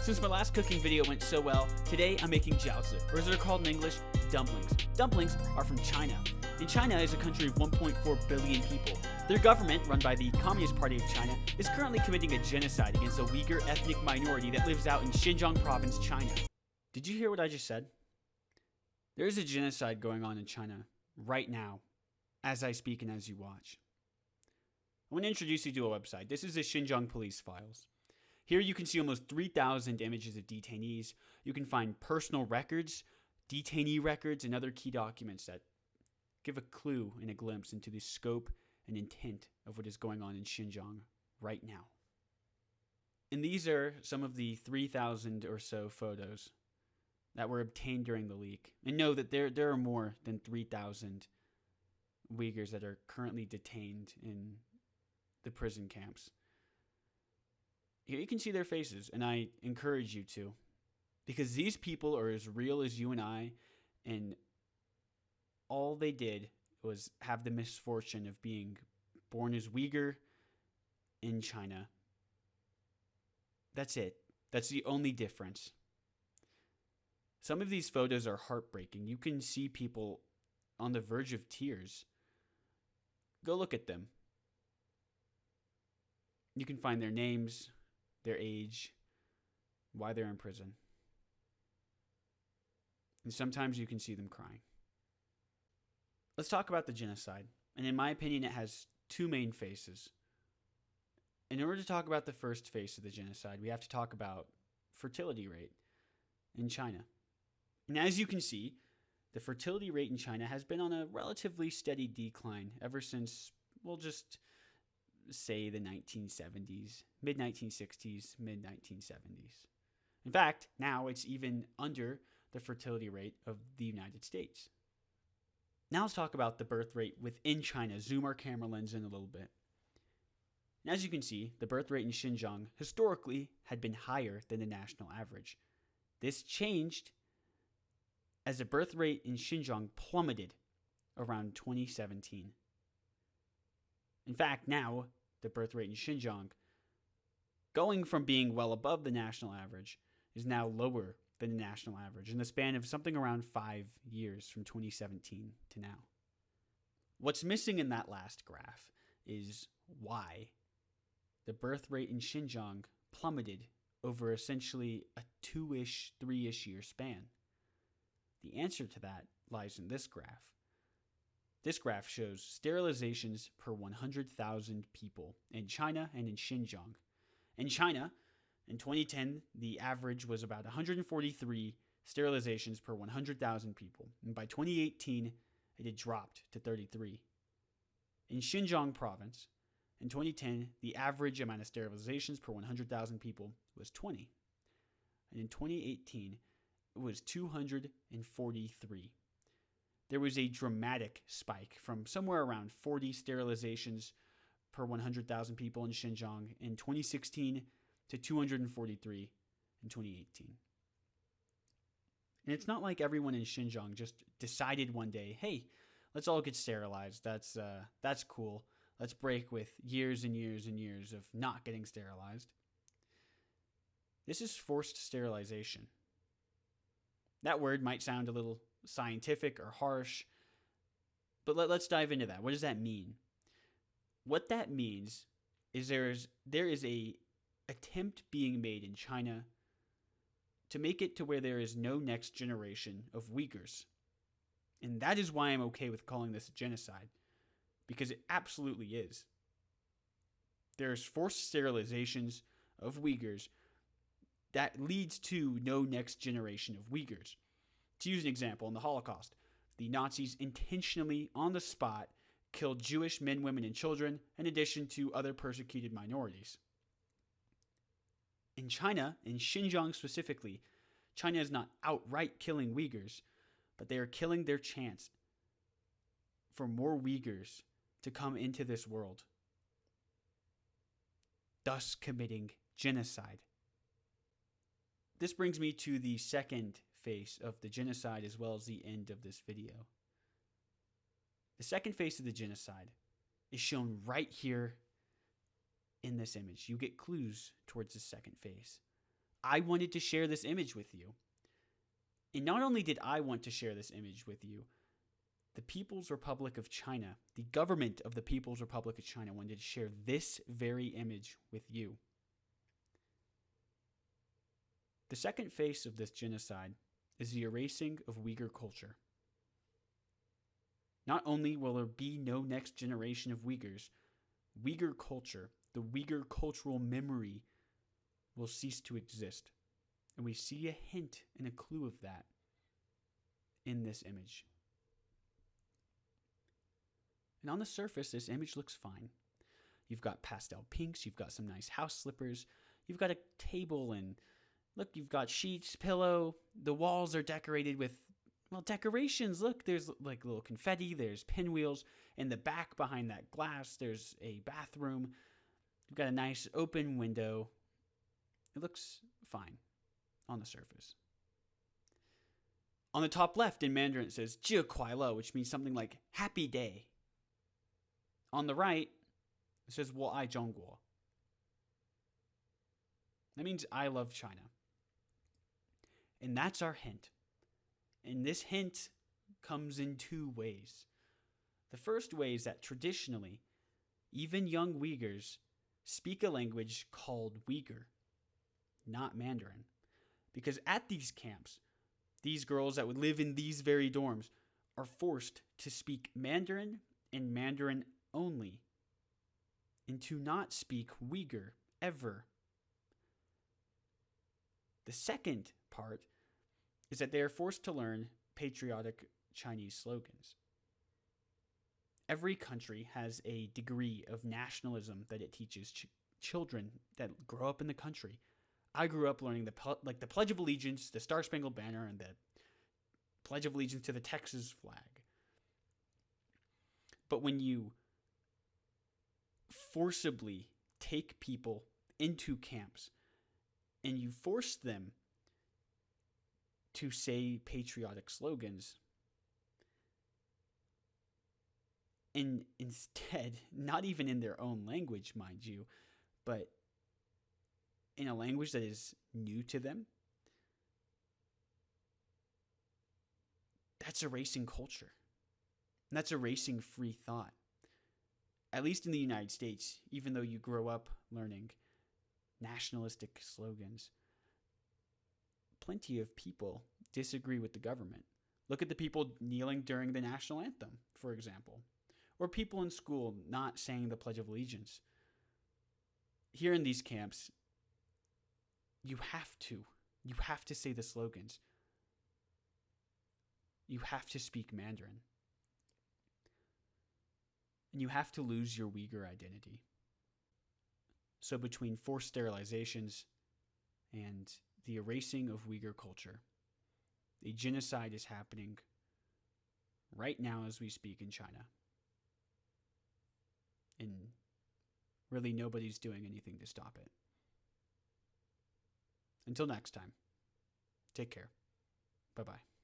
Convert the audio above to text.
Since my last cooking video went so well, today I'm making jiaozi, or as they're called in English, dumplings. Dumplings are from China. And China is a country of 1.4 billion people. Their government, run by the Communist Party of China, is currently committing a genocide against the Uyghur ethnic minority that lives out in Xinjiang province, China. Did you hear what I just said? There is a genocide going on in China right now, as I speak and as you watch. I want to introduce you to a website. This is the Xinjiang Police Files. Here you can see almost 3,000 images of detainees. You can find personal records, detainee records, and other key documents that give a clue and a glimpse into the scope and intent of what is going on in Xinjiang right now. And these are some of the 3,000 or so photos that were obtained during the leak. And know that there are more than 3,000 Uyghurs that are currently detained in the prison camps. Here you can see their faces, and I encourage you to, because these people are as real as you and I, and all they did was have the misfortune of being born as Uyghur in China. That's it. That's the only difference. Some of these photos are heartbreaking. You can see people on the verge of tears. Go look at them. You can find their names, their age, why they're in prison. And sometimes you can see them crying. Let's talk about the genocide. And in my opinion, it has two main phases. In order to talk about the first phase of the genocide, we have to talk about fertility rate in China. And as you can see, the fertility rate in China has been on a relatively steady decline ever since, we'll just say the 1970s, mid-1960s, mid-1970s. In fact, now it's even under the fertility rate of the United States. Now let's talk about the birth rate within China. Zoom our camera lens in a little bit. And as you can see, the birth rate in Xinjiang historically had been higher than the national average. This changed as the birth rate in Xinjiang plummeted around 2017. In fact, now the birth rate in Xinjiang, going from being well above the national average, is now lower than the national average in the span of something around 5 years from 2017 to now. What's missing in that last graph is why the birth rate in Xinjiang plummeted over essentially a 2-ish, 3-ish year span. The answer to that lies in this graph. This graph shows sterilizations per 100,000 people in China and in Xinjiang. In China, in 2010, the average was about 143 sterilizations per 100,000 people. And by 2018, it had dropped to 33. In Xinjiang province, in 2010, the average amount of sterilizations per 100,000 people was 20. And in 2018, it was 243. There was a dramatic spike from somewhere around 40 sterilizations per 100,000 people in Xinjiang in 2016 to 243 in 2018. And it's not like everyone in Xinjiang just decided one day, hey, let's all get sterilized. That's cool. Let's break with years and years and years of not getting sterilized. This is forced sterilization. That word might sound a little scientific or harsh, but let's dive into that. What does that mean? What that means is there is a attempt being made in China to make it to where there is no next generation of Uyghurs. And that is why I'm okay with calling this a genocide, because it absolutely is. There's forced sterilizations of Uyghurs that leads to no next generation of Uyghurs. To use an example, in the Holocaust, the Nazis intentionally, on the spot, killed Jewish men, women, and children, in addition to other persecuted minorities. In China, in Xinjiang specifically, China is not outright killing Uyghurs, but they are killing their chance for more Uyghurs to come into this world, thus committing genocide. This brings me to the second phase of the genocide as well as the end of this video. The second phase of the genocide is shown right here in this image. You get clues towards the second phase. I wanted to share this image with you. And not only did I want to share this image with you, the People's Republic of China, the government of the People's Republic of China, wanted to share this very image with you. The second phase of this genocide is the erasing of Uyghur culture. Not only will there be no next generation of Uyghurs, Uyghur culture, the Uyghur cultural memory, will cease to exist. And we see a hint and a clue of that in this image. And on the surface, this image looks fine. You've got pastel pinks, you've got some nice house slippers, you've got a table, and look, you've got sheets, pillow, the walls are decorated with, well, decorations. Look, there's like little confetti, there's pinwheels. In the back behind that glass, there's a bathroom. You've got a nice open window. It looks fine on the surface. On the top left in Mandarin, it says 节快乐, which means something like happy day. On the right, it says 我爱中国. That means I love China. And that's our hint. And this hint comes in two ways. The first way is that traditionally, even young Uyghurs speak a language called Uyghur, not Mandarin. Because at these camps, these girls that would live in these very dorms are forced to speak Mandarin and Mandarin only, and to not speak Uyghur ever. The second part is that they are forced to learn patriotic Chinese slogans. Every country has a degree of nationalism that it teaches children that grow up in the country. I grew up learning the Pledge of Allegiance, the Star Spangled Banner, and the Pledge of Allegiance to the Texas flag. But when you forcibly take people into camps and you force them to say patriotic slogans, and instead, not even in their own language, mind you, but in a language that is new to them, that's erasing culture. And that's erasing free thought. At least in the United States, even though you grow up learning nationalistic slogans, plenty of people disagree with the government. Look at the people kneeling during the national anthem, for example, or people in school not saying the Pledge of Allegiance. Here in these camps, you have to say the slogans. You have to speak Mandarin. And you have to lose your Uyghur identity. So between forced sterilizations and the erasing of Uyghur culture, a genocide is happening right now as we speak in China. And really nobody's doing anything to stop it. Until next time, take care. Bye-bye.